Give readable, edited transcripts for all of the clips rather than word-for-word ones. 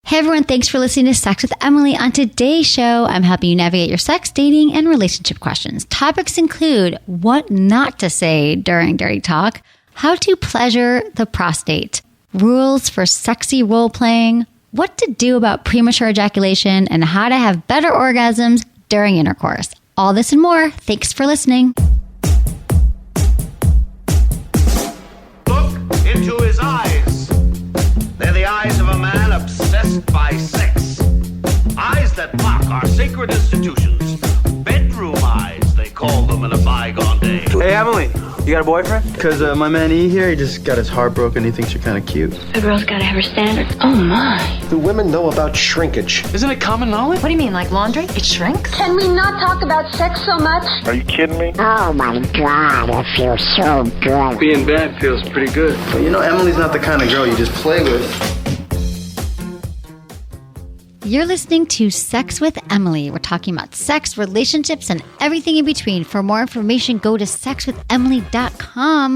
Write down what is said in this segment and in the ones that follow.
Hey everyone, thanks for listening to Sex with Emily. On today's show, I'm helping you navigate your sex, dating, and relationship questions. Topics include what not to say during dirty talk, how to pleasure the prostate, rules for sexy role-playing, what to do about premature ejaculation, and how to have better orgasms during intercourse. All this and more. Thanks for listening. Look into his eyes. They're the eyes of a man obsessed by sex. Eyes that mock our sacred institutions. Bedroom eyes, they call them in a bygone day. Hey, Emily, you got a boyfriend? Because my man E here, he just got his heart broken. He thinks you're kind of cute. A girl's got to have her standards. Oh, my. Do women know about shrinkage? Isn't it common knowledge? What do you mean, like laundry? It shrinks? Can we not talk about sex so much? Are you kidding me? Oh my God, it feels so good. Being bad feels pretty good. But you know, Emily's not the kind of girl you just play with. You're listening to Sex with Emily. We're talking about sex, relationships, and everything in between. For more information, go to sexwithemily.com,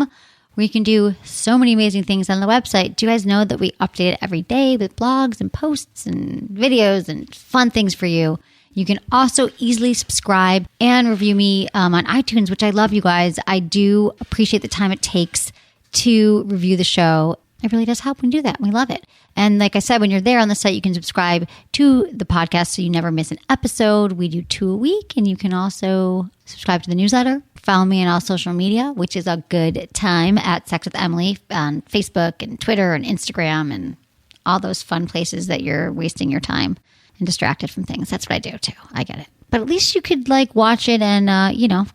where you can do so many amazing things on the website. Do you guys know that we update it every day with blogs and posts and videos and fun things for you? You can also easily subscribe and review me on iTunes, which I love, you guys. I do appreciate the time it takes to review the show. It really does help when you do that. We love it. And like I said, when you're there on the site, you can subscribe to the podcast so you never miss an episode. We do 2 a week, and you can also subscribe to the newsletter. Follow me on all social media, which is a good time at Sex with Emily on Facebook and Twitter and Instagram and all those fun places that you're wasting your time and distracted from things. That's what I do too. I get it. But at least you could watch it and,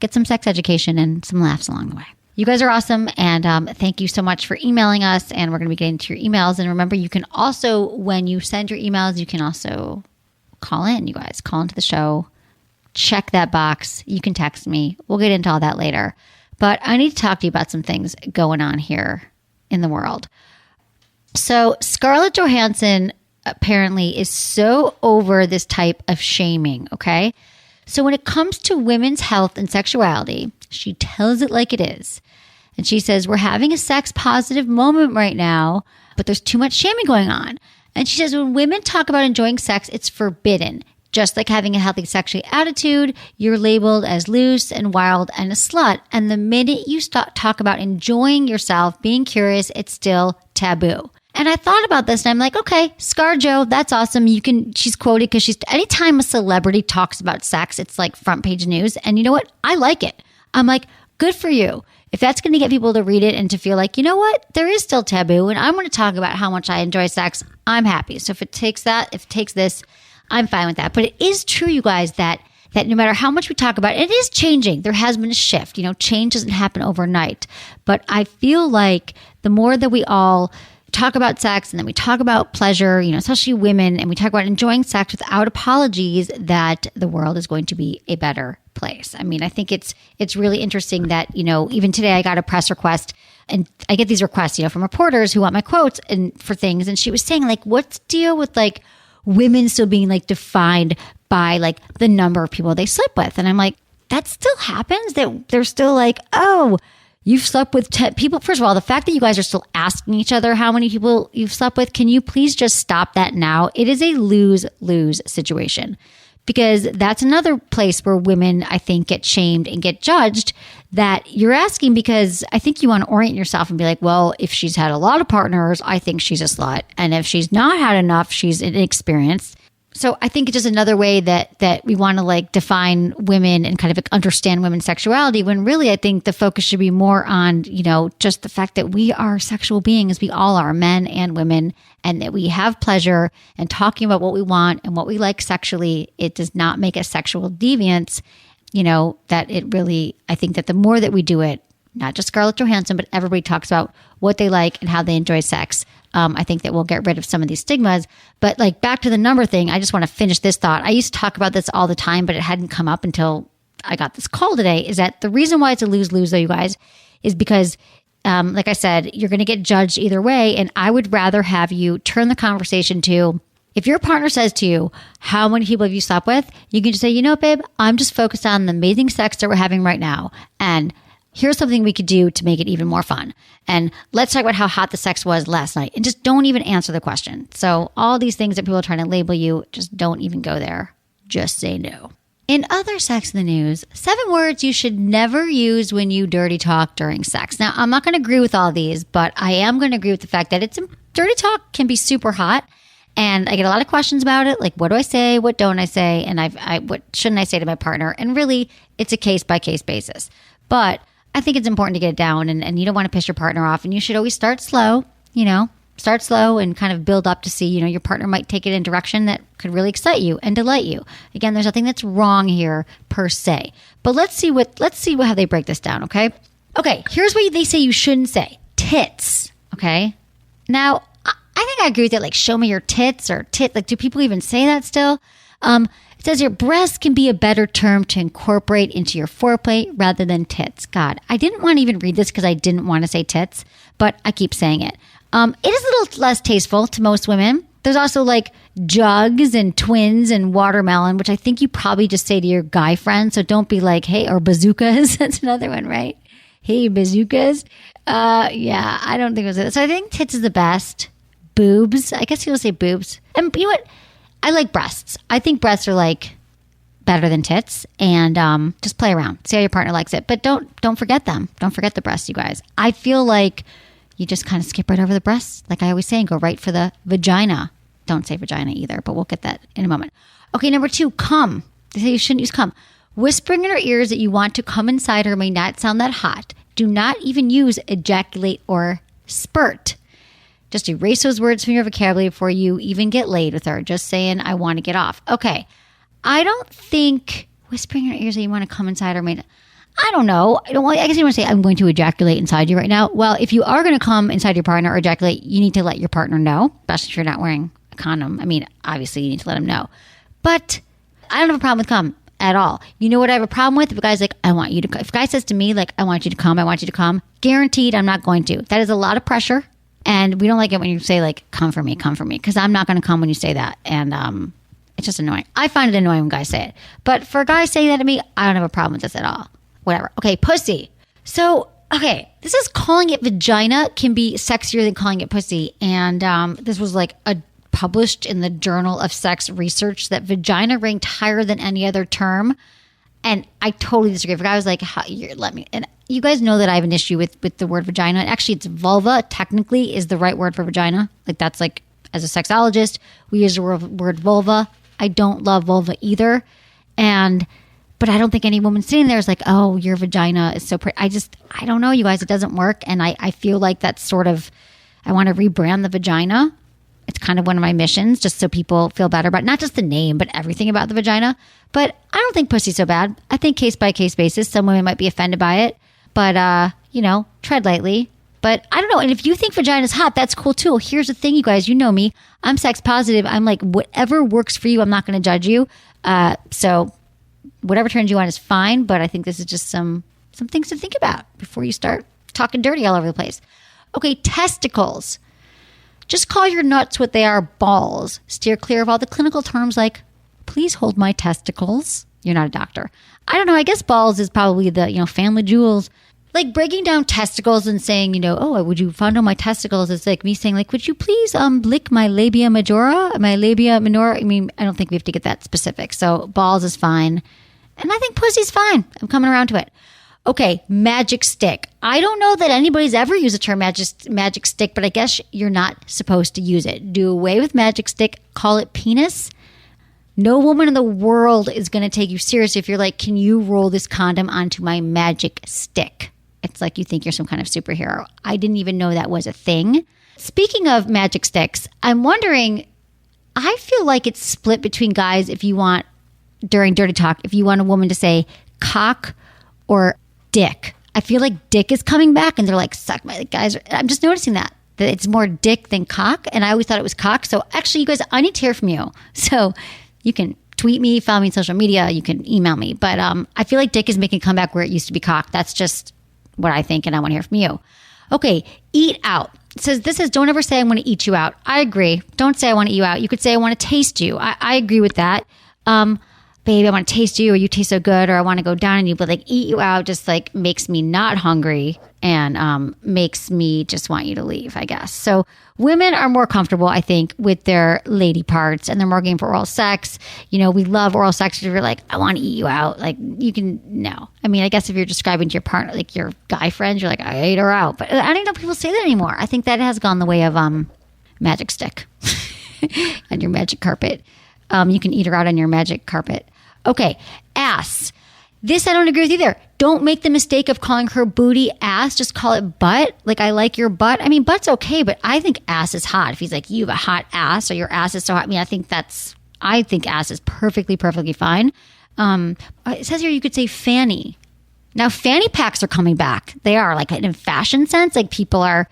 get some sex education and some laughs along the way. You guys are awesome, and thank you so much for emailing us, and we're going to be getting to your emails. And remember, you can also, when you send your emails, you can also call in, you guys. Call into the show. Check that box. You can text me. We'll get into all that later. But I need to talk to you about some things going on here in the world. So Scarlett Johansson apparently is so over this type of shaming, okay? So when it comes to women's health and sexuality, she tells it like it is. And she says, we're having a sex positive moment right now, but there's too much shaming going on. And she says, when women talk about enjoying sex, it's forbidden. Just like having a healthy sexual attitude, you're labeled as loose and wild and a slut. And the minute you talk about enjoying yourself, being curious, it's still taboo. And I thought about this and I'm like, okay, ScarJo, that's awesome. She's quoted because anytime a celebrity talks about sex, it's like front page news. And you know what? I like it. I'm like, good for you. If that's going to get people to read it and to feel like, you know what, there is still taboo and I'm going to talk about how much I enjoy sex, I'm happy. So if it takes this, I'm fine with that. But it is true, you guys, that no matter how much we talk about it, it is changing. There has been a shift. Change doesn't happen overnight. But I feel like the more that we all talk about sex and then we talk about pleasure, especially women, and we talk about enjoying sex without apologies, that the world is going to be a better place. I mean, I think it's really interesting that, even today I got a press request, and I get these requests, from reporters who want my quotes and for things. And she was saying, what's the deal with women still being defined by the number of people they sleep with? And I'm like, that still happens, that they're still oh, you've slept with 10 people. First of all, the fact that you guys are still asking each other how many people you've slept with, can you please just stop that now? It is a lose-lose situation, because that's another place where women, I think, get shamed and get judged, that you're asking because I think you want to orient yourself and be like, well, if she's had a lot of partners, I think she's a slut. And if she's not had enough, she's inexperienced. So I think it's just another way that we want to define women and kind of understand women's sexuality, when really I think the focus should be more on, just the fact that we are sexual beings. We all are, men and women, and that we have pleasure, and talking about what we want and what we like sexually, it does not make us sexual deviants. That it really, I think that the more that we do it, not just Scarlett Johansson, but everybody talks about what they like and how they enjoy sex. I think that we'll get rid of some of these stigmas. But back to the number thing, I just want to finish this thought. I used to talk about this all the time, but it hadn't come up until I got this call today, is that the reason why it's a lose-lose, though, you guys, is because, like I said, you're going to get judged either way. And I would rather have you turn the conversation to, if your partner says to you, how many people have you slept with? You can just say, babe, I'm just focused on the amazing sex that we're having right now. And here's something we could do to make it even more fun. And let's talk about how hot the sex was last night. And just don't even answer the question. So all these things that people are trying to label you, just don't even go there. Just say no. In other sex in the news, 7 words you should never use when you dirty talk during sex. Now, I'm not going to agree with all these, but I am going to agree with the fact that dirty talk can be super hot. And I get a lot of questions about it. Like, what do I say? What don't I say? And what shouldn't I say to my partner? And really, it's a case by case basis. But I think it's important to get it down, and you don't want to piss your partner off. And you should always start slow, start slow and kind of build up to see, your partner might take it in a direction that could really excite you and delight you. Again, there's nothing that's wrong here per se. But let's see how they break this down, okay? Okay, here's what they say you shouldn't say. Tits, okay? Now, I think I agree with it, like, show me your tits or tit. Like, do people even say that still? It says your breast can be a better term to incorporate into your foreplay rather than tits. God, I didn't want to even read this because I didn't want to say tits, but I keep saying it. It is a little less tasteful to most women. There's also like jugs and twins and watermelon, which I think you probably just say to your guy friend. So don't be like, hey, or bazookas. That's another one, right? Hey, bazookas. Yeah, I don't think it was it. So I think tits is the best. Boobs. I guess you'll say boobs. And you know what? I like breasts. I think breasts are like better than tits, and just play around. See how your partner likes it, but don't forget them. Don't forget the breasts, you guys. I feel like you just kind of skip right over the breasts, like I always say, and go right for the vagina. Don't say vagina either, but we'll get that in a moment. Okay, number 2, cum. They say you shouldn't use cum. Whispering in her ears that you want to come inside her may not sound that hot. Do not even use ejaculate or spurt. Just erase those words from your vocabulary before you even get laid with her. Just saying, I want to get off. Okay. I don't think whispering in her ears that you want to come inside her may... I don't know. I guess you want to say, I'm going to ejaculate inside you right now. Well, if you are going to come inside your partner or ejaculate, you need to let your partner know, especially if you're not wearing a condom. I mean, obviously, you need to let him know. But I don't have a problem with cum at all. You know what I have a problem with? If a guy's like, I want you to... If a guy says to me, like, I want you to come, guaranteed I'm not going to. That is a lot of pressure. And we don't like it when you say, like, come for me, because I'm not going to come when you say that. And it's just annoying. I find it annoying when guys say it. But for a guy saying that to me, I don't have a problem with this at all. Whatever. Okay, pussy. So, okay, this is calling it vagina can be sexier than calling it pussy. And this was like published in the Journal of Sex Research that vagina ranked higher than any other term. And I totally disagree. If a guy was like, and you guys know that I have an issue with the word vagina. Actually, it's vulva, technically, is the right word for vagina. Like, that's like, as a sexologist, we use the word vulva. I don't love vulva either. But I don't think any woman sitting there is like, oh, your vagina is so pretty. I don't know, you guys. It doesn't work. And I feel like that's sort of, I want to rebrand the vagina. It's kind of one of my missions, just so people feel better about not just the name, but everything about the vagina. But I don't think pussy's so bad. I think case by case basis, some women might be offended by it. But, tread lightly. But I don't know. And if you think vagina's hot, that's cool too. Here's the thing, you guys. You know me. I'm sex positive. I'm like, whatever works for you, I'm not going to judge you. So whatever turns you on is fine. But I think this is just some things to think about before you start talking dirty all over the place. Okay, testicles. Just call your nuts what they are, balls. Steer clear of all the clinical terms like, please hold my testicles. You're not a doctor. I don't know. I guess balls is probably the, family jewels. Like breaking down testicles and saying, oh, would you fondle my testicles? It's like me saying, like, would you please lick my labia majora, my labia minora? I mean, I don't think we have to get that specific. So balls is fine. And I think pussy's fine. I'm coming around to it. Okay, magic stick. I don't know that anybody's ever used the term magic stick, but I guess you're not supposed to use it. Do away with magic stick. Call it penis. No woman in the world is going to take you seriously if you're like, can you roll this condom onto my magic stick? It's like you think you're some kind of superhero. I didn't even know that was a thing. Speaking of magic sticks, I'm wondering, I feel like it's split between guys if you want, during dirty talk, if you want a woman to say cock or dick. I feel like dick is coming back and they're like, suck my guys. I'm just noticing that it's more dick than cock. And I always thought it was cock. So actually, you guys, I need to hear from you. So you can tweet me, follow me on social media. You can email me. But I feel like dick is making a comeback where it used to be cock. That's just what I think. And I want to hear from you. Okay. Eat out. It says, don't ever say I want to eat you out. I agree. Don't say I want to eat you out. You could say I want to taste you. I agree with that. babe, I want to taste you, or you taste so good, or I want to go down on you, but like eat you out just like makes me not hungry and makes me just want you to leave, I guess. So women are more comfortable, I think, with their lady parts, and they're more game for oral sex. You know, we love oral sex. If you're like, I want to eat you out, like you can, no. I mean, I guess if you're describing to your partner, like your guy friend, you're like, I ate her out. But I don't know if people say that anymore. I think that has gone the way of magic stick on your magic carpet. You can eat her out on your magic carpet. Okay, ass. This I don't agree with either. Don't make the mistake of calling her booty ass. Just call it butt. Like, I like your butt. I mean, butt's okay, but I think ass is hot. If he's like, you have a hot ass, or your ass is so hot. I mean, I think ass is perfectly fine. It says here you could say fanny. Now, fanny packs are coming back. They are, like, in a fashion sense. Like, people are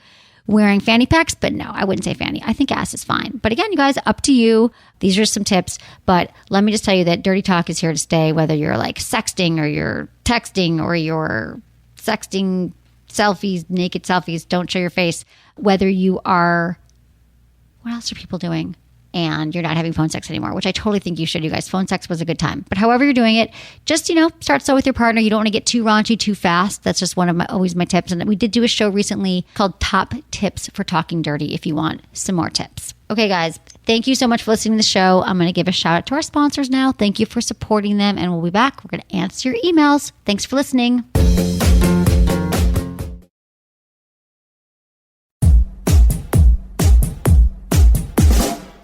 wearing fanny packs, but no, I wouldn't say fanny. I think ass is fine. But again, you guys, up to you. These are some tips, but let me just tell you that dirty talk is here to stay, whether you're like sexting or you're texting or you're sexting selfies, naked selfies, don't show your face, whether you are, what else are people doing? And you're not having phone sex anymore, which I totally think you should, you guys. Phone sex was a good time. But however you're doing it, just, start slow with your partner. You don't want to get too raunchy too fast. That's just always my tips. And we did do a show recently called Top Tips for Talking Dirty if you want some more tips. Okay, guys, thank you so much for listening to the show. I'm going to give a shout out to our sponsors now. Thank you for supporting them. And we'll be back. We're going to answer your emails. Thanks for listening.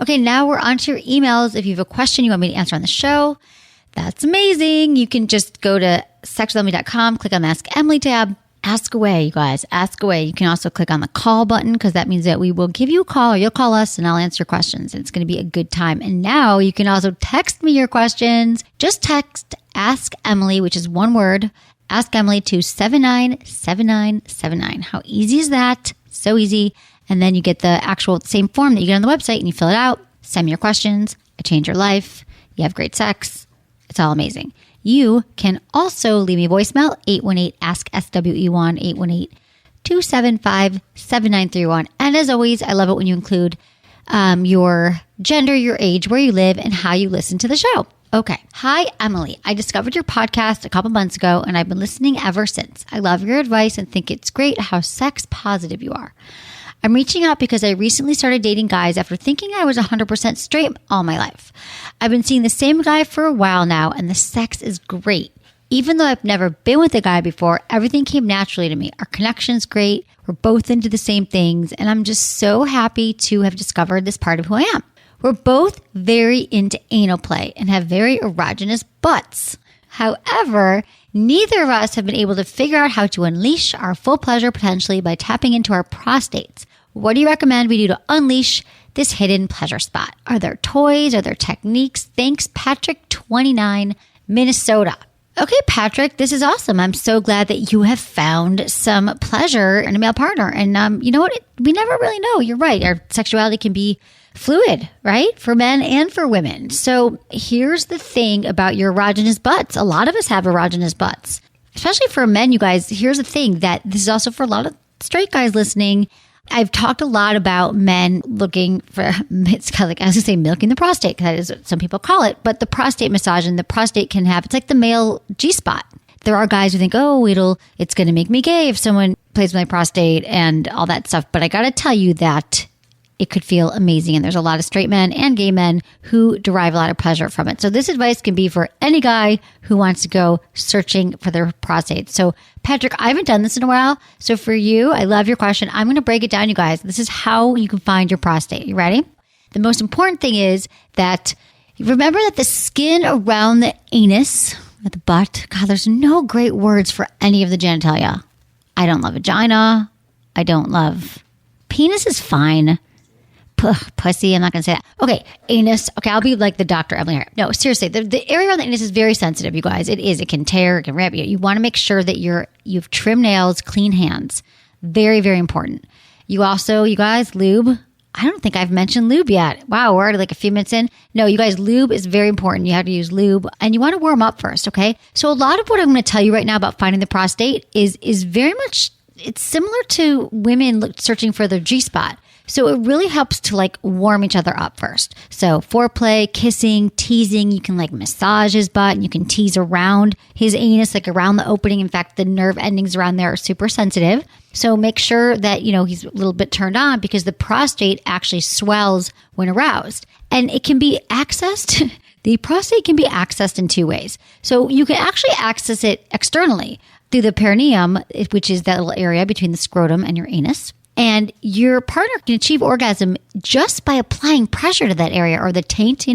Okay, now we're on to your emails. If you have a question you want me to answer on the show, that's amazing. You can just go to sexwithemily.com, click on the Ask Emily tab. Ask away, you guys. Ask away. You can also click on the call button, because that means that we will give you a call, or you'll call us and I'll answer your questions. It's going to be a good time. And now you can also text me your questions. Just text Ask Emily, which is one word, Ask Emily, to 797979. How easy is that? So easy. And then you get the actual same form that you get on the website, and you fill it out. Send me your questions. I change your life. You have great sex. It's all amazing. You can also leave me a voicemail, 818-ASK-SWE1, 818-275-7931. And as always, I love it when you include your gender, your age, where you live, and how you listen to the show. Okay. Hi, Emily. I discovered your podcast a couple months ago, and I've been listening ever since. I love your advice and think it's great how sex positive you are. I'm reaching out because I recently started dating guys after thinking I was 100% straight all my life. I've been seeing the same guy for a while now, and the sex is great. Even though I've never been with a guy before, everything came naturally to me. Our connection's great. We're both into the same things, and I'm just so happy to have discovered this part of who I am. We're both very into anal play and have very erogenous butts. However, neither of us have been able to figure out how to unleash our full pleasure potentially by tapping into our prostates. What do you recommend we do to unleash this hidden pleasure spot? Are there toys? Are there techniques? Thanks, Patrick, 29, Minnesota. Okay, Patrick, this is awesome. I'm so glad that you have found some pleasure in a male partner. And you know what? We never really know. You're right. Our sexuality can be fluid, right? For men and for women. So here's the thing about your erogenous butts. A lot of us have erogenous butts, especially for men, you guys. Here's the thing that this is also for a lot of straight guys listening. I've talked a lot about men looking for, it's kind of like, I was going to say milking the prostate, because that is what some people call it, but the prostate massage, and the prostate can have, it's like the male G-spot. There are guys who think, oh, it's going to make me gay if someone plays with my prostate and all that stuff. But I got to tell you that it could feel amazing. And there's a lot of straight men and gay men who derive a lot of pleasure from it. So this advice can be for any guy who wants to go searching for their prostate. So Patrick, I haven't done this in a while. So for you, I love your question. I'm going to break it down, you guys. This is how you can find your prostate. You ready? The most important thing is that you remember that the skin around the anus, at the butt, God, there's no great words for any of the genitalia. I don't love vagina. I don't love penis is fine. Pussy, I'm not going to say that. Okay, anus. Okay, I'll be like the Doctor Emily here. No, seriously, the area around the anus is very sensitive, you guys. It is. It can tear, it can rip. You want to make sure that you've trimmed nails, clean hands. Very, very important. You also, you guys, lube. I don't think I've mentioned lube yet. Wow, we're already like a few minutes in. No, you guys, lube is very important. You have to use lube, and you want to warm up first, okay? So a lot of what I'm going to tell you right now about finding the prostate is very much, it's similar to women searching for their G-spot. So it really helps to like warm each other up first. So foreplay, kissing, teasing, you can like massage his butt and you can tease around his anus, like around the opening. In fact, the nerve endings around there are super sensitive. So make sure that, he's a little bit turned on because the prostate actually swells when aroused. And it can be accessed. The prostate can be accessed in two ways. So you can actually access it externally through the perineum, which is that little area between the scrotum and your anus. And your partner can achieve orgasm just by applying pressure to that area or the taint,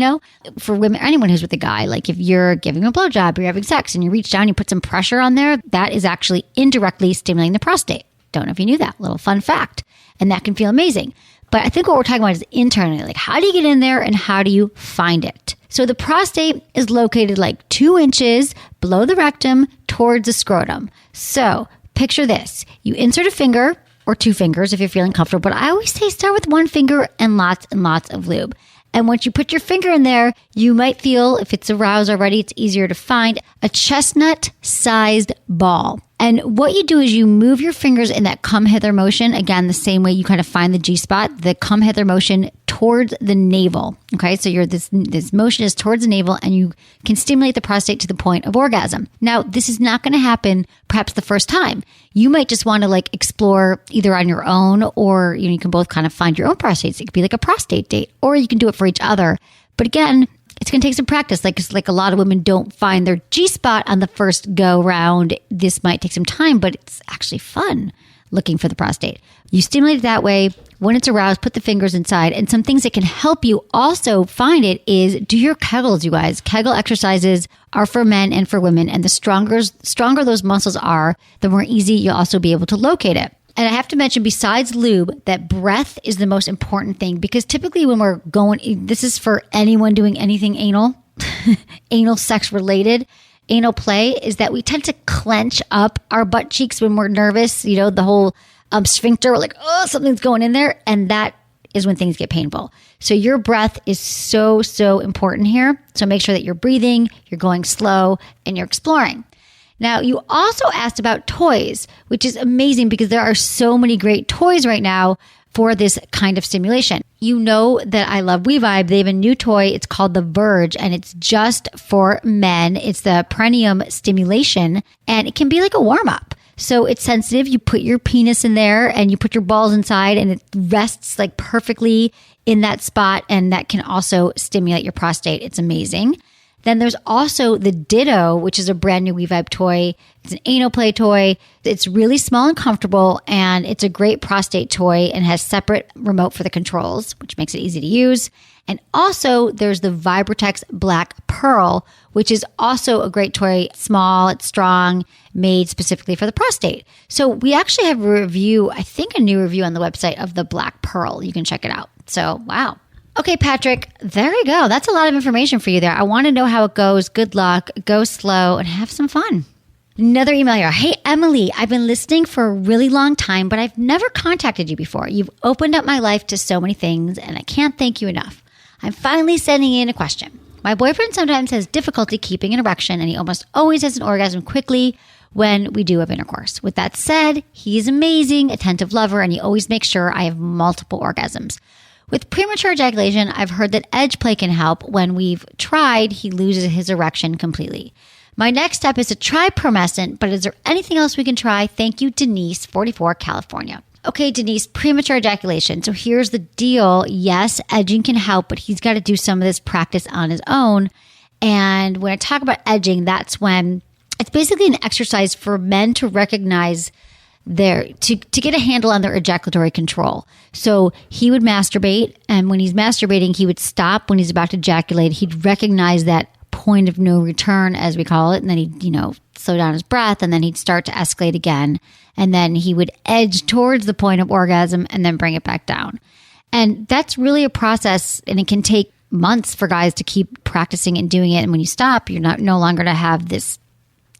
for women, anyone who's with a guy. Like if you're giving him a blowjob, you're having sex and you reach down, you put some pressure on there, that is actually indirectly stimulating the prostate. Don't know if you knew that. Little fun fact. And that can feel amazing. But I think what we're talking about is internally, like how do you get in there and how do you find it? So the prostate is located like 2 inches below the rectum towards the scrotum. So picture this. You insert a finger or 2 fingers if you're feeling comfortable. But I always say start with 1 finger and lots of lube. And once you put your finger in there, you might feel, if it's aroused already, it's easier to find, a chestnut-sized ball. And what you do is you move your fingers in that come hither motion. Again, the same way you kind of find the G-spot, the come hither motion towards the navel. Okay, so this motion is towards the navel and you can stimulate the prostate to the point of orgasm. Now, this is not going to happen perhaps the first time. You might just want to like explore either on your own or you can both kind of find your own prostates. It could be like a prostate date or you can do it for each other. But again, it's going to take some practice. Like a lot of women don't find their G-spot on the first go round. This might take some time, but it's actually fun looking for the prostate. You stimulate it that way. When it's aroused, put the fingers inside. And some things that can help you also find it is do your Kegels, you guys. Kegel exercises are for men and for women. And the stronger those muscles are, the more easy you'll also be able to locate it. And I have to mention, besides lube, that breath is the most important thing because typically when we're going, this is for anyone doing anything anal, anal sex related, anal play, is that we tend to clench up our butt cheeks when we're nervous, the whole sphincter, we're like, oh, something's going in there. And that is when things get painful. So your breath is so, so important here. So make sure that you're breathing, you're going slow, and you're exploring. Now, you also asked about toys, which is amazing because there are so many great toys right now for this kind of stimulation. You know that I love WeVibe. They have a new toy. It's called the Verge, and it's just for men. It's the perineum stimulation, and it can be like a warm-up. So it's sensitive. You put your penis in there, and you put your balls inside, and it rests like perfectly in that spot, and that can also stimulate your prostate. It's amazing. Then there's also the Ditto, which is a brand new WeVibe toy. It's an anal play toy. It's really small and comfortable, and it's a great prostate toy and has separate remote for the controls, which makes it easy to use. And also there's the Vibratex Black Pearl, which is also a great toy. It's small, it's strong, made specifically for the prostate. So we actually have a review, I think a new review on the website of the Black Pearl. You can check it out. So, wow. Okay, Patrick, there you go. That's a lot of information for you there. I want to know how it goes. Good luck. Go slow and have some fun. Another email here. Hey, Emily, I've been listening for a really long time, but I've never contacted you before. You've opened up my life to so many things, and I can't thank you enough. I'm finally sending in a question. My boyfriend sometimes has difficulty keeping an erection, and he almost always has an orgasm quickly when we do have intercourse. With that said, he's amazing, attentive lover, and he always makes sure I have multiple orgasms. With premature ejaculation, I've heard that edge play can help. When we've tried, he loses his erection completely. My next step is to try promescent, but is there anything else we can try? Thank you, Denise, 44, California. Okay, Denise, premature ejaculation. So here's the deal. Yes, edging can help, but he's got to do some of this practice on his own. And when I talk about edging, that's when it's basically an exercise for men to recognize to get a handle on their ejaculatory control. So he would masturbate, and when he's masturbating, he would stop when he's about to ejaculate. He'd recognize that point of no return, as we call it, and then he'd, slow down his breath, and then he'd start to escalate again. And then he would edge towards the point of orgasm and then bring it back down. And that's really a process, and it can take months for guys to keep practicing and doing it. And when you stop, you're no longer to have this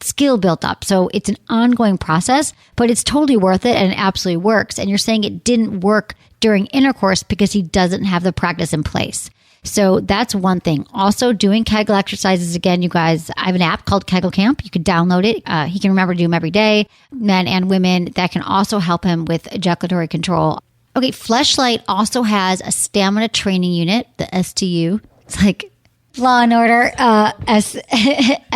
skill built up. So it's an ongoing process, but it's totally worth it and it absolutely works. And you're saying it didn't work during intercourse because he doesn't have the practice in place. So that's one thing. Also, doing Kegel exercises. Again, you guys, I have an app called Kegel Camp. You could download it. He can remember to do them every day, men and women. That can also help him with ejaculatory control. Okay, Fleshlight also has a stamina training unit, the STU. It's like Law and Order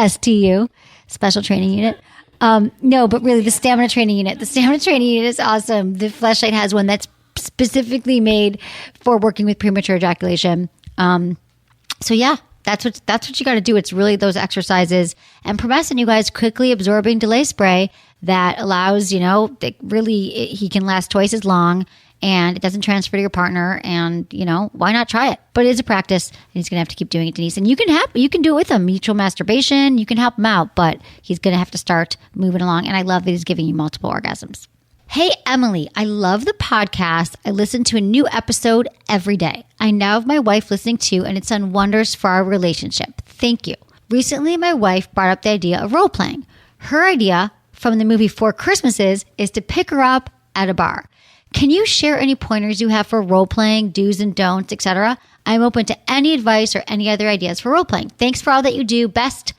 STU, special training unit. No, but really the stamina training unit. The stamina training unit is awesome. The Fleshlight has one that's specifically made for working with premature ejaculation. So yeah, that's what you got to do. It's really those exercises and Promescent, you guys, quickly absorbing delay spray that allows, that really he can last twice as long and it doesn't transfer to your partner. And, why not try it? But it is a practice and he's going to have to keep doing it, Denise. And you can do it with him. Mutual masturbation. You can help him out, but he's going to have to start moving along. And I love that he's giving you multiple orgasms. Hey, Emily, I love the podcast. I listen to a new episode every day. I now have my wife listening too, and it's done wonders for our relationship. Thank you. Recently, my wife brought up the idea of role-playing. Her idea from the movie 4 Christmases is to pick her up at a bar. Can you share any pointers you have for role-playing, do's and don'ts, etc.? I'm open to any advice or any other ideas for role-playing. Thanks for all that you do. Best,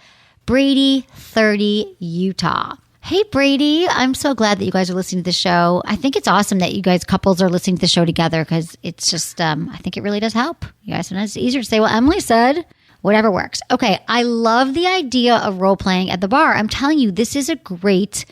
Brady, 30, Utah. Hey, Brady, I'm so glad that you guys are listening to the show. I think it's awesome that you guys couples are listening to the show together because it's just, I think it really does help. You guys, sometimes it's easier to say, well, Emily said, whatever works. Okay, I love the idea of role-playing at the bar. I'm telling you, this is a great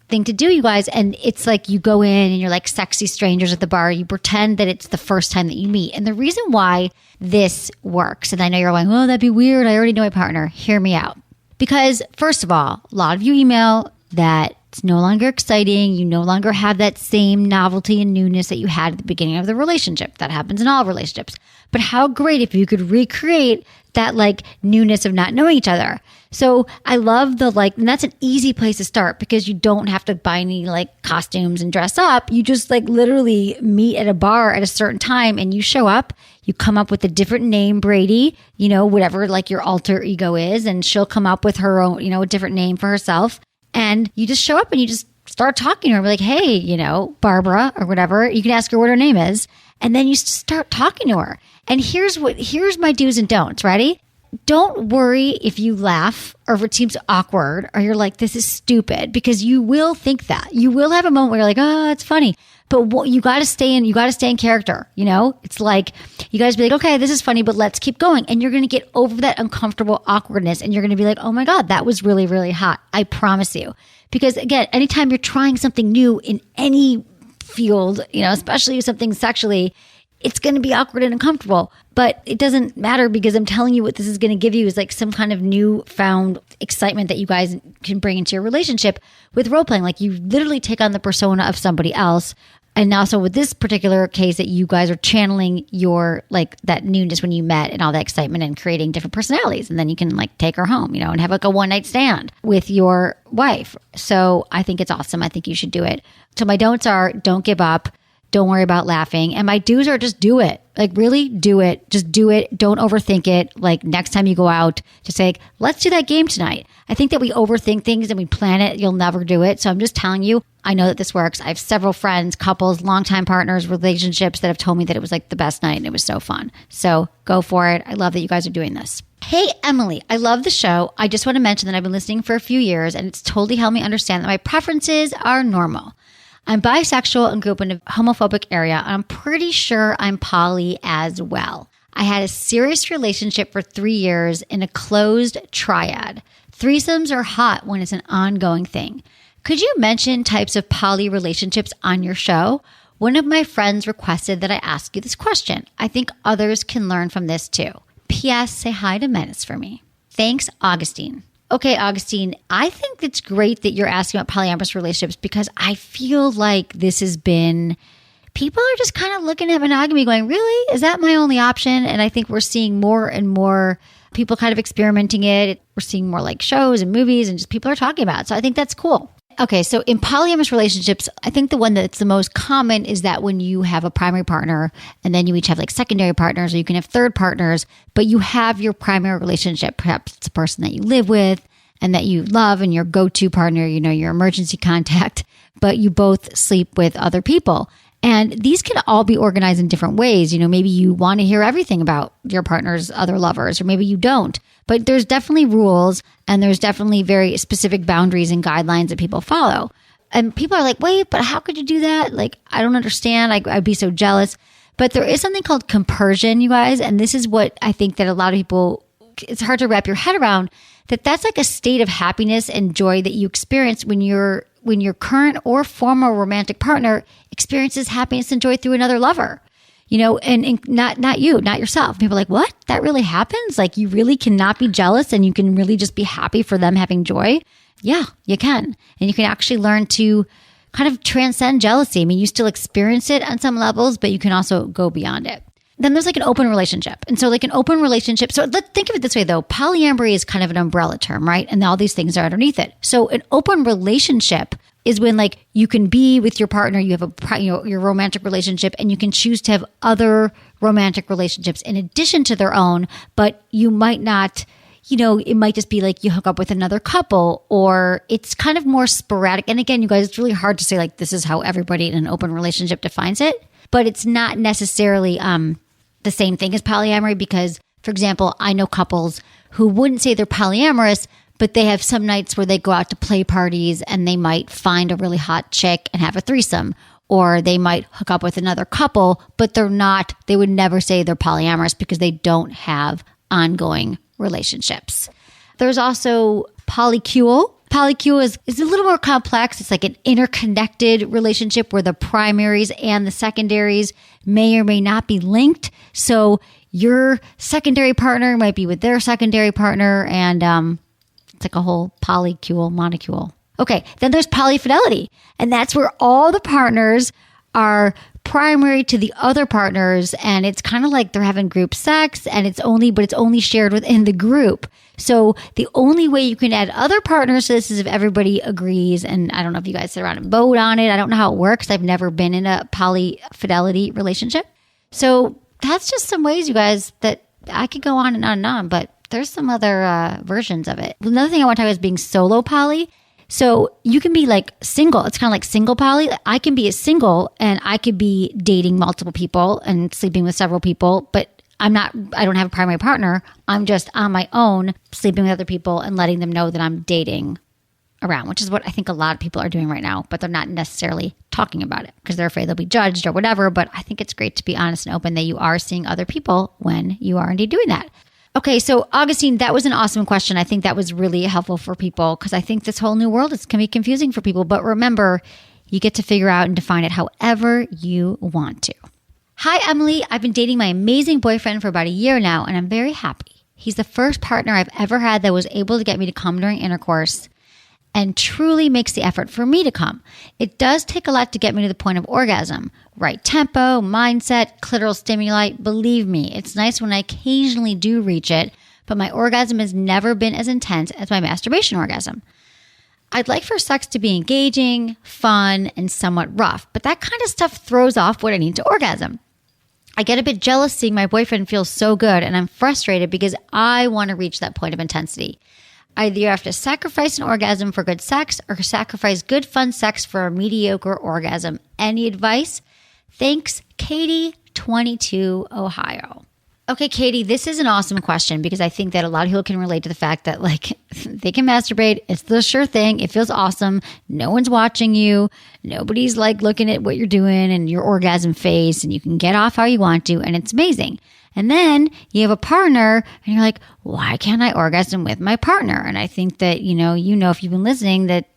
thing to do, you guys. And it's like you go in and you're like sexy strangers at the bar. You pretend that it's the first time that you meet. And the reason why this works, and I know you're going, oh, that'd be weird. I already know my partner. Hear me out. Because first of all, a lot of you email that it's no longer exciting. You no longer have that same novelty and newness that you had at the beginning of the relationship. That happens in all relationships. But how great if you could recreate that like newness of not knowing each other. So I love and that's an easy place to start because you don't have to buy any like costumes and dress up. You just like literally meet at a bar at a certain time and you show up. You come up with a different name, Brady, whatever like your alter ego is. And she'll come up with her own, a different name for herself. And you just show up and you just start talking to her. Be like, hey, Barbara or whatever. You can ask her what her name is. And then you start talking to her. And here's my do's and don'ts. Ready? Don't worry if you laugh or if it seems awkward or you're like, this is stupid, because you will think that. You will have a moment where you're like, oh, it's funny. But you got to stay in character. It's like, you guys be like, okay, this is funny, but let's keep going. And you're going to get over that uncomfortable awkwardness. And you're going to be like, oh my God, that was really, really hot. I promise you. Because again, anytime you're trying something new in any field, especially something sexually, it's going to be awkward and uncomfortable, but it doesn't matter because I'm telling you what this is going to give you is like some kind of newfound excitement that you guys can bring into your relationship with role playing. Like you literally take on the persona of somebody else. And also with this particular case that you guys are channeling your like that newness when you met and all that excitement and creating different personalities. And then you can like take her home, and have like a one night stand with your wife. So I think it's awesome. I think you should do it. So my don'ts are don't give up. Don't worry about laughing. And my do's are just do it. Like really do it. Just do it. Don't overthink it. Like next time you go out, just say, let's do that game tonight. I think that we overthink things and we plan it. You'll never do it. So I'm just telling you, I know that this works. I have several friends, couples, longtime partners, relationships that have told me that it was like the best night and it was so fun. So go for it. I love that you guys are doing this. Hey, Emily, I love the show. I just want to mention that I've been listening for a few years and it's totally helped me understand that my preferences are normal. I'm bisexual and grew up in a homophobic area. I'm pretty sure I'm poly as well. I had a serious relationship for 3 years in a closed triad. Threesomes are hot when it's an ongoing thing. Could you mention types of poly relationships on your show? One of my friends requested that I ask you this question. I think others can learn from this too. P.S. Say hi to Menace for me. Thanks, Augustine. Okay, Augustine, I think it's great that you're asking about polyamorous relationships because I feel like this has been, people are just kind of looking at monogamy going, really? Is that my only option? And I think we're seeing more and more people kind of experimenting it. We're seeing more like shows and movies and just people are talking about it. So I think that's cool. Okay, so in polyamorous relationships, I think the one that's the most common is that when you have a primary partner and then you each have like secondary partners or you can have third partners, but you have your primary relationship, perhaps it's a person that you live with and that you love and your go-to partner, your emergency contact, but you both sleep with other people. And these can all be organized in different ways. Maybe you want to hear everything about your partner's other lovers, or maybe you don't. But there's definitely rules and there's definitely very specific boundaries and guidelines that people follow. And people are like, wait, but how could you do that? Like, I don't understand. I'd be so jealous. But there is something called compersion, you guys. And this is what I think that a lot of people, it's hard to wrap your head around, that's like a state of happiness and joy that you experience when your current or former romantic partner experiences happiness and joy through another lover. And not you, not yourself. People are like, what? That really happens? Like, you really cannot be jealous and you can really just be happy for them having joy? Yeah, you can. And you can actually learn to kind of transcend jealousy. I mean, you still experience it on some levels, but you can also go beyond it. Then there's like an open relationship. And so like an open relationship. So let's think of it this way though. Polyamory is kind of an umbrella term, right? And all these things are underneath it. So an open relationship is when like you can be with your partner, you have your romantic relationship, and you can choose to have other romantic relationships in addition to their own, but you might not, it might just be like you hook up with another couple, or it's kind of more sporadic. And again, you guys, it's really hard to say like this is how everybody in an open relationship defines it, but it's not necessarily the same thing as polyamory because, for example, I know couples who wouldn't say they're polyamorous, but they have some nights where they go out to play parties and they might find a really hot chick and have a threesome, or they might hook up with another couple, but they would never say they're polyamorous because they don't have ongoing relationships. There's also polycule. Polycule is a little more complex. It's like an interconnected relationship where the primaries and the secondaries may or may not be linked. So your secondary partner might be with their secondary partner, and it's like a whole polycule, monocule. Okay, then there's polyfidelity, and that's where all the partners are primary to the other partners, and it's kind of like they're having group sex, and it's only shared within the group. So the only way you can add other partners to this is if everybody agrees. And I don't know if you guys sit around and vote on it. I don't know how it works. I've never been in a polyfidelity relationship. So that's just some ways, you guys, that I could go on and on and on, but there's some other versions of it. Another thing I want to talk about is being solo poly. So you can be like single. It's kind of like single poly. I can be a single and I could be dating multiple people and sleeping with several people, but I don't have a primary partner. I'm just on my own, sleeping with other people and letting them know that I'm dating around, which is what I think a lot of people are doing right now, but they're not necessarily talking about it because they're afraid they'll be judged or whatever. But I think it's great to be honest and open that you are seeing other people when you are indeed doing that. Okay, so Augustine, that was an awesome question. I think that was really helpful for people because I think this whole new world can be confusing for people. But remember, you get to figure out and define it however you want to. Hi, Emily. I've been dating my amazing boyfriend for about a year now, and I'm very happy. He's the first partner I've ever had that was able to get me to come during intercourse and truly makes the effort for me to come. It does take a lot to get me to the point of orgasm. Right tempo, mindset, clitoral stimuli. Believe me, it's nice when I occasionally do reach it, but my orgasm has never been as intense as my masturbation orgasm. I'd like for sex to be engaging, fun, and somewhat rough, but that kind of stuff throws off what I need to orgasm. I get a bit jealous seeing my boyfriend feel so good, and I'm frustrated because I want to reach that point of intensity. I either have to sacrifice an orgasm for good sex or sacrifice good fun sex for a mediocre orgasm. Any advice? Thanks, Katie, 22, Ohio. Okay, Katie, this is an awesome question because I think that a lot of people can relate to the fact that like they can masturbate. It's the sure thing. It feels awesome. No one's watching you. Nobody's like looking at what you're doing and your orgasm phase, and you can get off how you want to, and it's amazing. And then you have a partner and you're like, why can't I orgasm with my partner? And I think that, you know, if you've been listening, that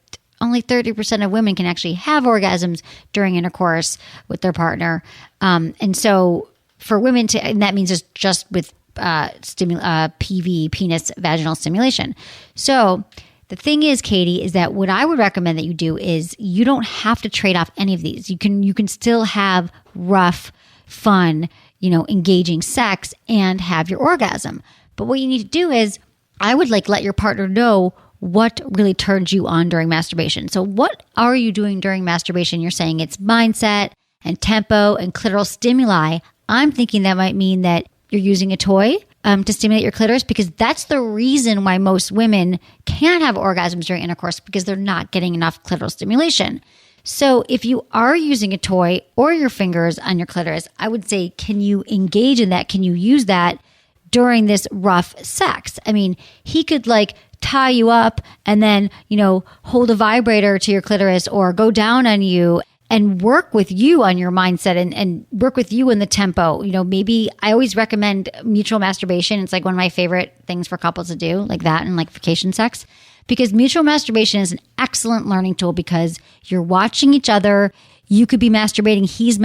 only 30% of women can actually have orgasms during intercourse with their partner. And so for women to, and that means it's just with PV, penis vaginal stimulation. So the thing is, Katie, is that what I would recommend that you do is you don't have to trade off any of these. You can still have rough, fun, engaging sex and have your orgasm. But what you need to do is I would let your partner know what really turns you on during masturbation. So what are you doing during masturbation? You're saying it's mindset and tempo and clitoral stimuli. I'm thinking that might mean that you're using a toy to stimulate your clitoris, because that's the reason why most women can't have orgasms during intercourse, because they're not getting enough clitoral stimulation. So if you are using a toy or your fingers on your clitoris, I would say, can you engage in that? Can you use that during this rough sex. I mean, he could like tie you up and then, hold a vibrator to your clitoris or go down on you and work with you on your mindset and work with you in the tempo. Maybe I always recommend mutual masturbation. It's like one of my favorite things for couples to do, like that and like vacation sex. Because mutual masturbation is an excellent learning tool because you're watching each other. You could be masturbating, he's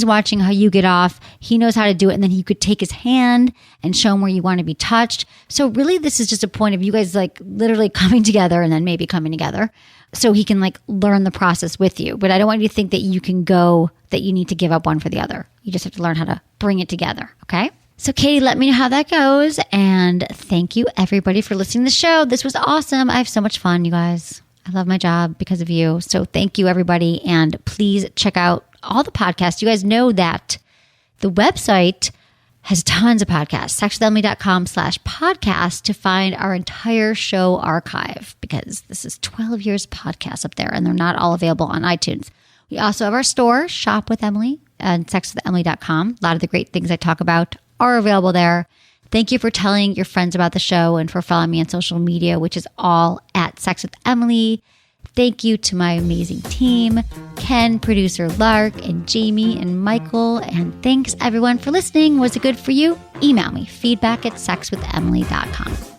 watching how you get off, he knows how to do it, and then he could take his hand and show him where you want to be touched. So really this is just a point of you guys like literally coming together and then maybe coming together so he can like learn the process with you. But I don't want you to think that you can go, that you need to give up one for the other. You just have to learn how to bring it together, okay? So Katie, let me know how that goes. And thank you everybody for listening to the show. This was awesome. I have so much fun, you guys. I love my job because of you. So thank you, everybody. And please check out all the podcasts. You guys know that the website has tons of podcasts, sexwithemily.com/podcast to find our entire show archive because this is 12 years of podcasts up there and they're not all available on iTunes. We also have our store, Shop with Emily, and sexwithemily.com. A lot of the great things I talk about are available there. Thank you for telling your friends about the show and for following me on social media, which is all at Sex with Emily. Thank you to my amazing team, Ken, producer Lark, and Jamie and Michael. And thanks everyone for listening. Was it good for you? Email me, feedback@sexwithemily.com.